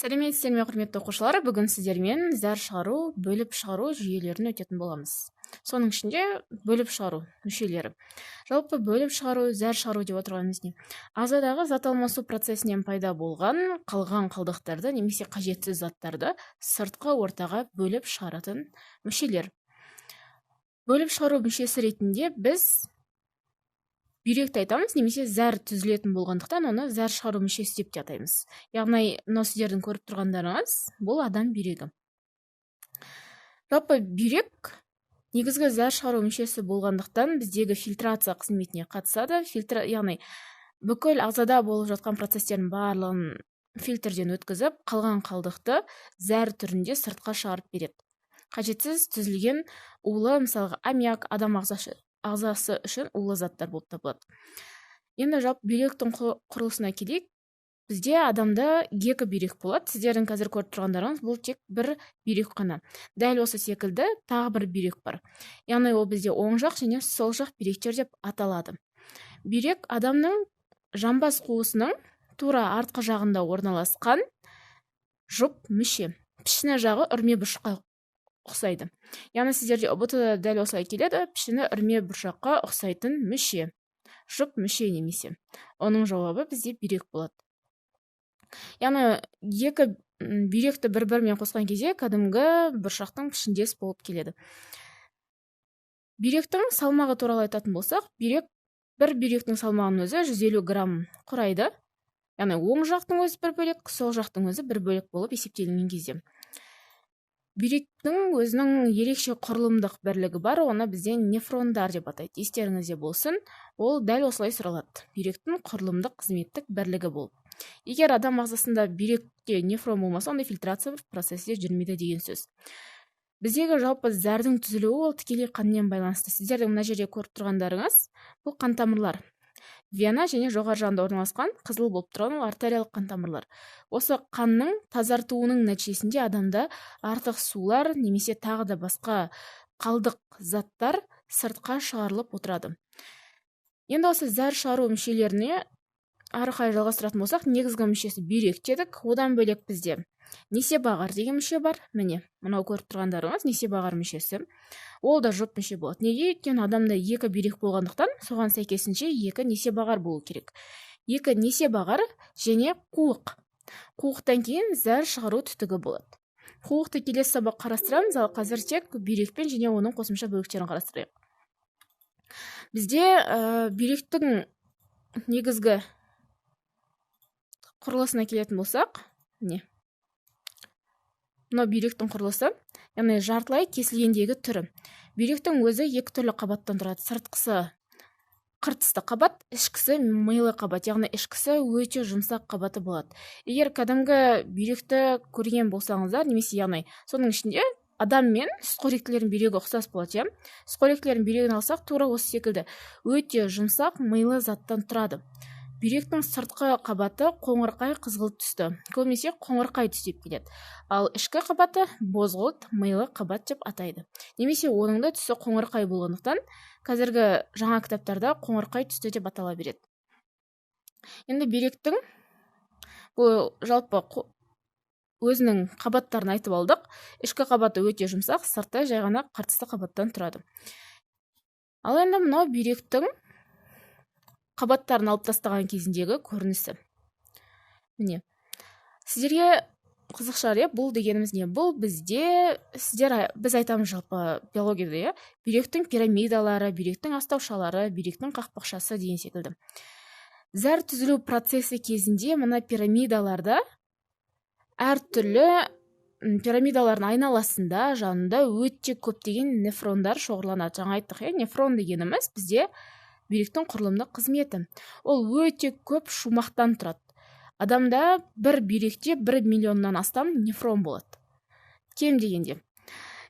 Сәлеметсіздер ме, құрметті оқушылар. Бүгін сіздермен зәр шығару, бөліп шығару жүйелерін өтетін боламыз. Соның ішінде бөліп шығару мүшелері. Жалпы бөліп шығару, зәр шығару деп отырғанымыз не? Ағзадағы зат алмасу процесінен пайда болған қалған қалдықтарды немесе қажетсіз заттарды сыртқы ортаға бөліп шығаратын мүшелер. Бөліп шығару мүшесі ретінде біз бүйректі айтамыз, немесе зәр түзілетін болғандықтан оны зәр шығару мүшесі деп те атаймыз. Яғни мынау сіздердің көріп тұрғандарыңыз бұл адам бүйрегі. Жалпы бүйрек негізгі зәр шығару мүшесі болғандықтан біздегі фильтрация қызметіне қатысады. Яғни бүкіл ағзада болып жатқан процестердің барлығын фильтрден өткізіп, қалған қалдықты зәр түрінде сыртқа шығарып береді. Қажетсіз түзілген улы, мысалға аммиак, адам ағзасы үшін улы заттар болып табылады. Енді жалпы бүйректің құрылысына келейік. Бізде адамда екі бүйрек болады. Сіздердің қазір көріп тұрғандарыңыз бұл тек бір бүйрек қана. Дәл осы секілді тағы бір бүйрек бар. Яғни ол бізде оң жақ және сол жақ бүйректер деп аталады. Бүйрек адамның жамбас қуысының тура артқы жағында орналасқан жұп мүше. Пішіні жағы үрме бұрышқа ұқсайды. Яғни сіздерде ұбт-да дәл осылай келеді. Пішіні үрме бұршаққа ұқсайтын мүше. Жұп мүше немесе. Оның жауабы бізде бүйрек болады. Яғни екі бүйректі бір-бірімен қосқан кезде кәдімгі бұршақтың пішіндес болып келеді. Бүйректің салмағы туралы айтатын болсақ, бір бүйректің салмағының өзі 150 грамм құрайды. Яғни оң жақтың өзі бір бөлек, сол жақтың өзі бір бөлек болып есептелінген кезде. Бүйректің өзінің ерекше құрылымдық бірлігі бар, оны бізде нефрондар деп атайды. Естеріңізде болсын, ол дәл осылай сұралады. Бүйректің құрылымдық қызметтік бірлігі болып. Егер адам ағзасында бүйректе нефрон болмаса, онда фильтрация процесі жүрмейді деген сөз. Біздегі жалпы зәрдің түзілуі ол тікелей қанмен байланысты. Сіздердің мына жерде көріп тұрғандарыңыз бұл қан тамырлар. Вена және жоғары жағында орналасқан қызыл болып тұрған ол артериялық қан тамырлар. Осы қанның тазартуының нәтижесінде адамда артық сулар немесе тағы да басқа қалдық заттар сыртқа шығарылып отырады. Енді осы зәр шығару мүшелеріне ары қарай жалғастыратын болсақ, негізгі мүшесі бүйрек дедік. Одан бөлек бізде несебағар деген мүше бар. Міне, мынау көріп тұрғандарыңыз несебағар мүшесі. Ол да жұп мүше болады. Неге? Өйткені адамда екі бүйрек болғандықтан, соған сәйкесінше екі несебағар болу керек. Екі несебағар және қуық. Қуықтан кейін зәр шығару түтігі болады. Қуықты келесі сабақ қарастырамыз, ал қазір тек бүйрекпен және оның қосымша бөліктерін қарастырайық. Бізде бүйректің негізгі құрылысына келетін болсақ, мынау бүйректің құрылысы, яғни жартылай кесілгендегі түрі. Бүйректің өзі екі түрлі қабаттан тұрады. Сыртқысы қыртысты қабат, ішкісі майлы қабат, яғни ішкісі өте жұмсақ қабаты болады. Егер кәдімгі бүйректі көрген болсаңыздар, немесе яғни соның ішінде адам мен сүтқоректілердің бүйрегі ұқсас болады. Сүтқоректілердің бүйрегін алсақ, тура осы секілді өте жұмсақ майлы заттан тұрады. Бүйректің сыртқы қабаты қоңырқай қызғылт түсті. Көбінесе қоңырқай түс деп келеді. Ал ішкі қабаты бозғылт майлы қабат деп атайды. Немесе оның да түсі қоңырқай болғандықтан қазіргі жаңа кітаптарда қоңырқай түсті деп атала береді. Енді бүйректің бұл жалпы өзінің қабаттарын айтып алдық. Ішкі қабаты өте жұмсақ, сырты жай ғана қыртысты қабаттан тұрады. Ал енді мынау бүйректің қабаттарын алып тастаған кезіндегі көрінісі. Міне, сіздерге қызық шығар, бұл дегеніміз не? Бұл біз айтамыз жалпы биологияда, бүйректің пирамидалары, бүйректің астаушалары, бүйректің қақпақшасы деген секілді. Зәр түзілу процесі кезінде мына пирамидаларда әртүрлі пирамидалардың айналасында, жанында өте көптеген нефрондар шоғырланады. Жаңа айттық, нефрон дегеніміз бізде бүйректің құрылымдық қызметі. Ол өте көп шумақтан тұрады. Адамда бір бүйректе 1 миллионнан астам нефрон болады. Кем дегенде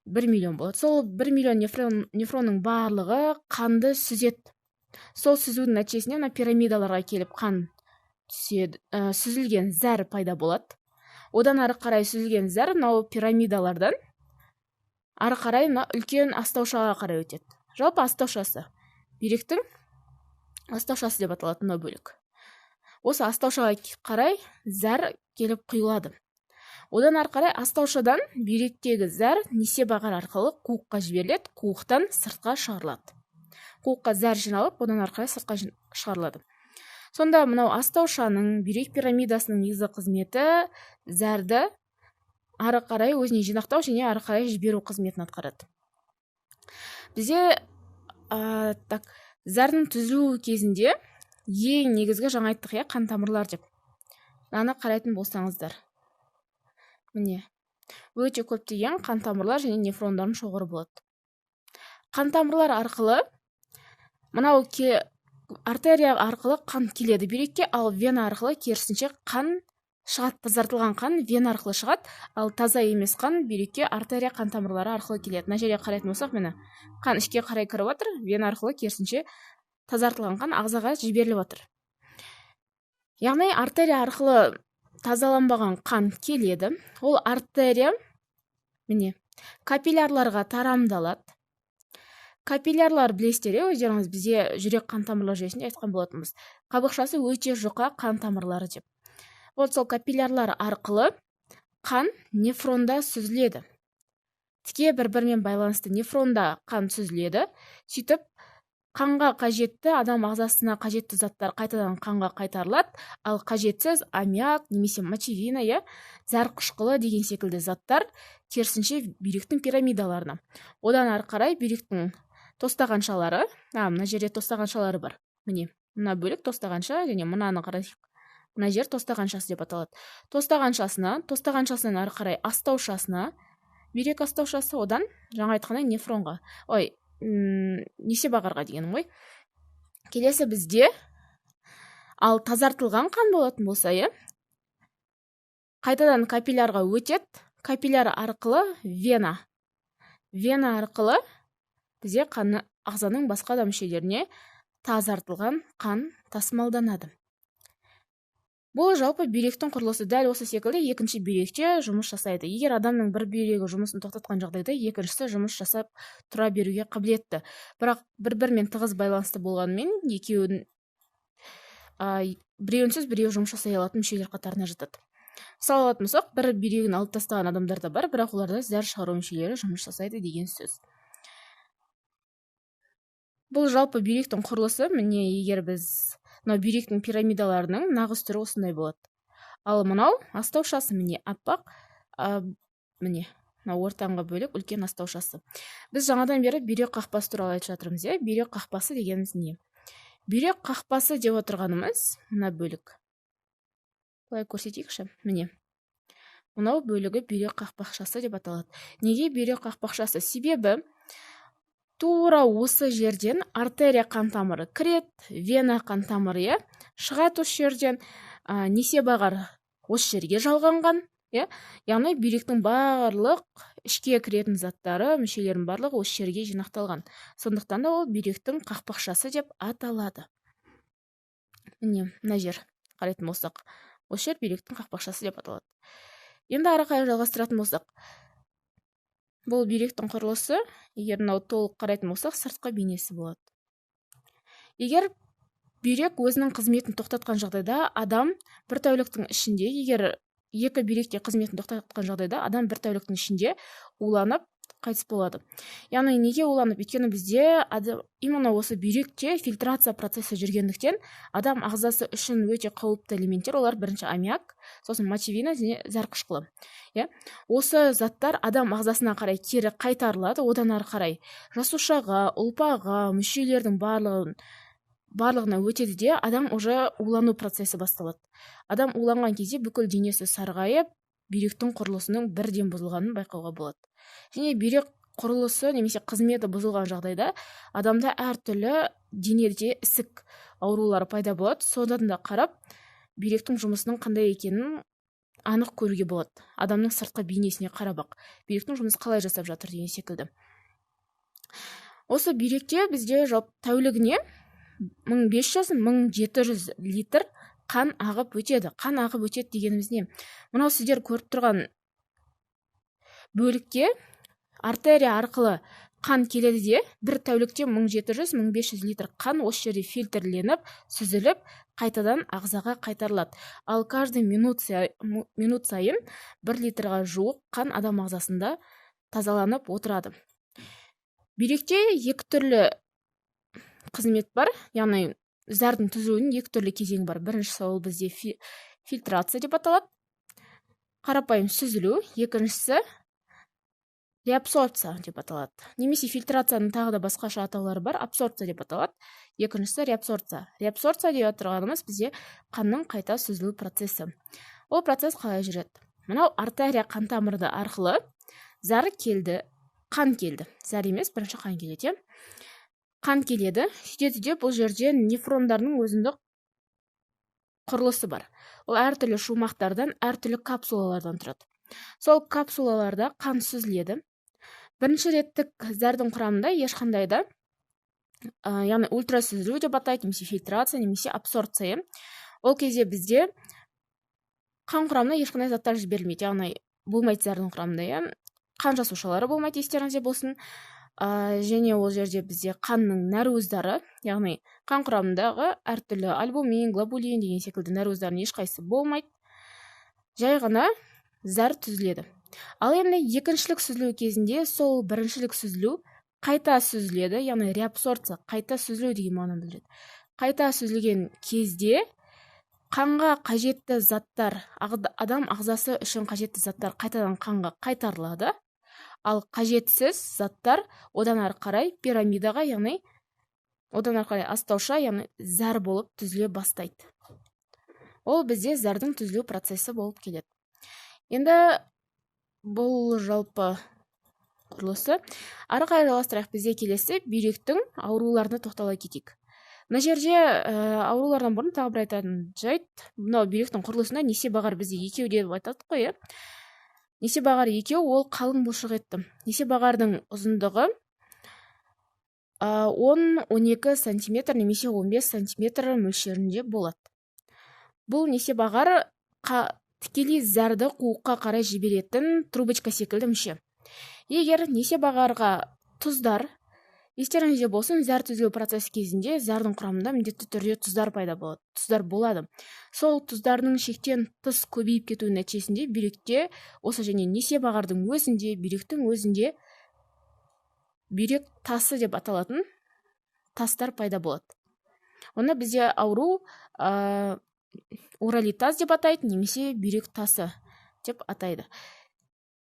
1 миллион болады. Сол 1 миллион нефронның барлығы қанды сүзеді. Сол сүзудің нәтижесінде пирамидаларға келіп қан сүзілген зәр пайда болады. Одан ары қарай сүзілген зәр мынау пирамидалардан ары қарай үлкен астаушаға қарай өтеді. Жалпы астаушасы бүйректің астаушасы деп аталатын бөлік. Осы астаушаға қарай зәр келіп құйылады. Одан ары қарай астаушадан бүйректегі зәр несеп ағар арқылы қуыққа жіберіледі, қуықтан сыртқа шығарылады. Қуыққа зәр жиналып, одан ары қарай сыртқа шығарылады. Сонда мынау астаушаның бүйрек пирамидасының негізгі қызметі зәрді ары қарай өзіне жинақтау және ары қарай жіберу қызметін атқарады. Бізде зәрдің түзілуі кезінде ең негізгі жаңа айттық, қан тамырлар деп. Мынаны қарайтын болсаңыздар, міне өте көптеген қан тамырлар және нефрондардың шоғыры болады. Қан тамырлар арқылы мынау артерия арқылы қан келеді бүйрекке, ал вена арқылы керісінше қан шығады. Тазартылған қан вена арқылы шығады, ал таза емес қан бүйрекке артерия қан тамырлары арқылы келеді. Мына жерге қарайтын болсақ, міне қан ішке қарай кіріп жатыр, вена арқылы керісінше тазартылған қан ағзаға жіберіліп жатыр. Яғни артерия арқылы тазаланбаған қан келеді. Ол артерия міне капиллярларға тарамдалады. Капиллярлар білесіздер, өздеріңіз бізде жүрек қан тамырлар жүйесінде айтқан болатынбыз. Қабықшасы өте жұқа қан тамырлары деп. Вот сол капиллярлар арқылы қан нефронда сүзіледі. Тіке бір-бірімен байланысты нефронда қан сүзіледі. Сөйтіп қанға қажетті, адам ағзасына қажетті заттар қайтадан қанға қайтарылады, ал қажетсіз аммиак немесе мочевина, зәр қышқылы деген секілді заттар керісінше бүйректің пирамидаларына. Одан ары қарай бүйректің тостағаншалары, мына жерде тостағаншалары бар. Міне, мына бөлік тостағанша және мынаны қарайық. Мына жер тостағаншасы деп аталады. Тостағаншасынан ары қарай астаушасына, бүйрек астаушасы, одан жаңа айтқандай нефронға. Несеп ағарға дегенім ғой. Келесі бізде ал тазартылған қан болатын болса, қайтадан капиллярға өтеді. Капилляр арқылы вена арқылы бізде ағзаның басқа да мүшелеріне тазартылған қан тасымалданады. Бұл жалпы бүйректің құрылысы дәл осы секілді екінші бүйректе жұмыс жасайды. Егер адамның бір бүйрегі жұмысын тоқтатқан жағдайда, екіншісі жұмыс жасап тұра беруге қабілетті. Бірақ бір-бірімен тығыз байланысты болғанымен, екеуін біреуінсіз біреу жұмыс жасай алатын мүшелер қатарына жатады. Мысалы алатын болсақ, бір бүйрегін алып тастаған адамдар да бар, бірақ оларда зәр шығару мүшелері жұмыс жасайды деген сөз. Бұл жалпы бүйректің құрылысы, міне егер біз бүйректің пирамидаларының нағыз түрі осындай болады. Ал мынау астаушасы, міне аппақ, міне ортаңғы бөлік үлкен астаушасы. Біз жаңадан бері бүйрек қақпасы туралы айтып жатырмыз. Бүйрек қақпасы дегеніміз не? Бүйрек қақпасы деп отырғанымыз мына бөлік. Былай көрсетейікші, міне. Мынау бөлігі бүйрек қақпақшасы деп аталады. Неге бүйрек қақпақшасы? Себебі тура осы жерден артерия қан тамыры кіреді, вена қан тамыры шығады осы жерден, несеп ағар осы жерге жалғанған. Яғни бүйректің барлық ішке кіретін заттары, мүшелердің барлығы осы жерге жинақталған. Сондықтан да ол бүйректің қақпақшасы деп аталады. Міне, мына жер қарайтын болсақ, осы жер бүйректің қақпақшасы деп аталады. Енді ары қарай жалғастыратын болсақ, бұл бүйректің құрылысы, егер мынау толық қарайтын болсақ, сыртқы бейнесі болады. Егер бүйрек өзінің қызметін тоқтатқан жағдайда, адам бір тәуліктің ішінде, егер екі бүйректе қызметін тоқтатқан жағдайда, адам бір тәуліктің ішінде уланып қайтыс болады. Яғни неге уланып? Өйткені бізде именно осы бүйректе фильтрация процесі жүргендіктен адам ағзасы үшін өте қауіпті элементтер, олар бірінші аммиак, сосын мочевина және зәр қышқылы. Осы заттар адам ағзасына қарай кері қайтарылады, одан ары қарай жасушаға, ұлпаға, мүшелердің барлығына өтеді де, адам уже улану процесі басталады. Адам уланған кезде бүкіл денесі сарғайып, бүйректің құрылысының бірден бұзылғанын байқауға болады. Және бүйрек құрылысы немесе қызметі бұзылған жағдайда адамда әртүрлі денеде ісік аурулары пайда болады. Содан да қарап, бүйректің жұмысының қандай екенін анық көруге болады. Адамның сыртқы бейнесіне қарап, бүйректің жұмысы қалай жасап жатыр деген секілді. Осы бүйректе бізде тәулігіне 1500-1700 литр қан ағып өтеді. Қан ағып өтеді дегеніміз не? Мынау сіздер көріп тұрған бөлікке артерия арқылы қан келеді де бір тәулікте 1700-1500 литр қан осы жерде фильтрленіп, сүзіліп, қайтадан ағзаға қайтарылады. Ал каждый минут сайын 1 литрға жуық қан адам ағзасында тазаланып отырады. Бүйректе екі түрлі қызмет бар, яғни зардың түзілуінің екі түрлі кезеңі бар. Біріншісі ол бізде фильтрация деп аталады, қарапайым сүзілу. Екіншісі реабсорбция деп аталады. Немесе фильтрацияның тағы да басқаша атаулары бар, абсорбция деп аталады. Екіншісі реабсорбция. Реабсорбция деп отырғанымыз бізде қанның қайта сүзілу процесі. Ол процесс қалай жүреді? Мынау артерия қан тамыры арқылы зар келді, қан келді. Зар емес, бірінші қан келеді. Қан келеді, сөйтеді де бұл жерде нефрондардың өзіндік құрылысы бар. Ол әртүрлі шумақтардан, әртүрлі капсулалардан тұрады. Сол капсулаларда қан сүзіледі. Бірінші реттік зардың құрамында ешқандай да, яғни ультрасүзілу деп атайды, немесе фильтрация, немесе абсорбция. Ол кезде бізде қан құрамында ешқандай заттар жіберілмейді, яғни болмайды зардың құрамында, қан жасушалары болмайды, естеріңізде болсын. Және ол жерде бізде қанның нәруыздары, яғни қан құрамындағы әртүрлі альбумин, глобулин деген секілді нәруыздардың ешқайсысы болмайды. Жай ғана зар түзіледі. Ал енді екіншілік сүзілу кезінде сол біріншілік сүзілу қайта сүзіледі, яғни реабсорбция, қайта сүзілу деген мағынаны білдіреді. Қайта сүзілген кезде қанға қажетті заттар, адам ағзасы үшін қажетті заттар қайтадан қанға қайтарылады. Ал қажетсіз заттар одан ары қарай пирамидаға, яғни одан ары қарай астауша, яғни зар болып түзіле бастайды. Ол бізде зардың түзілу процесі болып келеді. Енді бұл жалпы құрылысы. Ары қарай жалғастырайық. Бізде келесі бүйректің ауруларына тоқтала кетейік. Мына жерде аурулардан бұрын тағы бір айтатын жайт, мынау бүйректің құрылысында несебағар бізде екеу деп айтады ғой. Несебағар екеу, ол қалың бұлшық етті. Несебағардың ұзындығы 10-12 сантиметр немесе 15 сантиметр мөлшерінде болады. Бұл несебағар тікелей зарды қуыққа қарай жіберетін трубочка секілді мүше. Егер несебағарға тұздар, естеріңізде болсын, зар түзілу процесі кезінде зардың құрамында міндетті түрде тұздар пайда болады. Тұздар болады. Сол тұздардың шектен тыс көбейіп кетуі нәтижесінде бүйректе, осы және несебағардың өзінде, бүйректің өзінде бүйрек тасы деп аталатын тастар пайда болады. Оны бізде ауру уралитаз деп атайды, немесе бүйрек тасы деп атайды.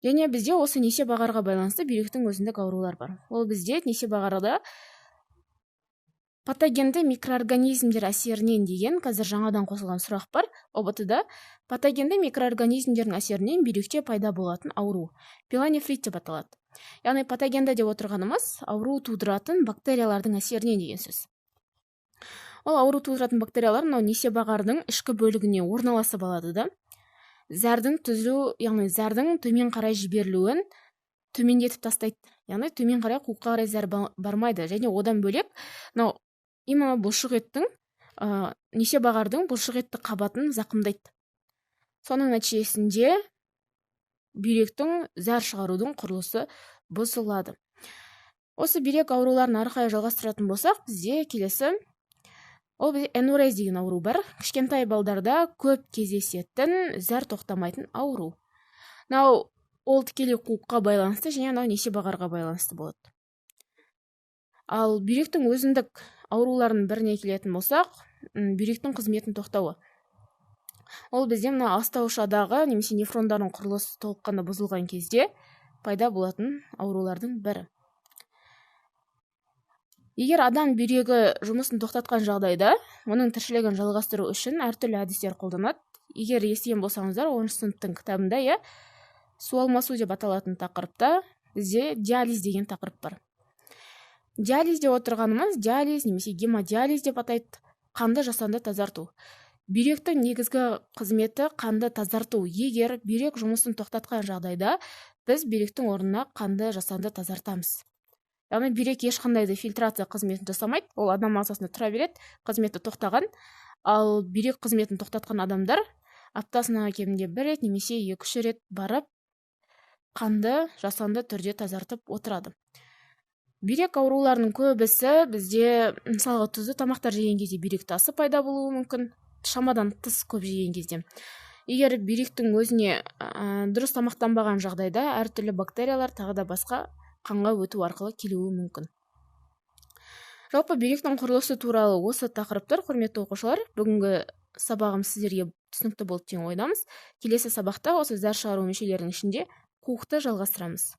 Және бізде осы несебағарға байланысты бүйректің өзіндік аурулар бар. Ол бізде несебағарда патогенді микроорганизмдер әсерінен деген қазір жаңадан қосылған сұрақ бар. ОБТ-да патогенді микроорганизмдердің әсерінен бүйректе пайда болатын ауру пилонефрит деп аталады. Яғни патогенді деп отырғанымыз ауру тудыратын бактериялардың әсерінен деген сөз. Ол ауру тудыратын бактериялар мынау несебағардың ішкі бөлігіне орналасып алады да, зардың түзілу, яғни зардың төмен қарай жіберілуін төмендетіп тастайды. Яғни төмен қарай қуыққа қарай зар бармайды. Және одан бөлек, мынау именно бұлшық еттің, несебағардың бұлшық етті қабатын зақымдайды. Соның нәтижесінде бүйректің зар шығарудың құрылысы бұзылады. Осы бүйрек ауруларын ары қарай жалғастыратын болсақ, бізде келесі ол энурез деген ауру бар. Кішкентай балдарда көп кездесетін, зар тоқтамайтын ауру. Ол тікелей қуыққа байланысты және несебағарға байланысты болады. Ал бүйректің өзіндік ауруларын біріне келетін болсақ, бүйректің қызметін тоқтауы. Ол бізде мына астаушадағы немесе нефрондардың құрылысы толыққанда бұзылған кезде пайда болатын аурулардың бірі. Егер адам бүйрегі жұмысын тоқтатқан жағдайда, оның тіршілігін жалғастыру үшін әртүрлі әдістер қолданады. Егер естіген болсаңыздар, 10 сыныптың кітабында су алмасу деп аталатын тақырыпта бізде диализ деген тақырып бар. Диализ деп отырғанымыз, диализ немесе гемодиализ деп атайды, қанды жасанды тазарту. Бүйректің негізгі қызметі қанды тазарту. Егер бүйрек жұмысын тоқтатқан жағдайда, біз бүйректің орнына қанды жасанды тазартамыз. Яғни бүйрек ешқандай да фильтрация қызметін жасамайды, ол адам ағзасында тұра береді, қызметі тоқтаған. Ал бүйрек қызметін тоқтатқан адамдар аптасына кемінде 1 рет немесе 2-3 рет барып, қанды жасанды түрде тазартып отырады. бүйрек ауруларының көбісі бізде мысалға тұзды тамақтар жеген кезде бүйрек тасы пайда болуы мүмкін, шамадан тыс көп жеген кезде. Егер бүйректің өзіне дұрыс тамақтанбаған жағдайда әртүрлі бактериялар тағы да басқа қанға өту арқылы келуі мүмкін. Жалпы бүйректің құрылысы туралы осы тақырыптар, құрметті оқушылар, бүгінгі сабағым сіздерге түсінікті болды деген ойдамыз. Келесі сабақта осы зәр шығару мүшелерінің ішінде қуықты жалғастырамыз.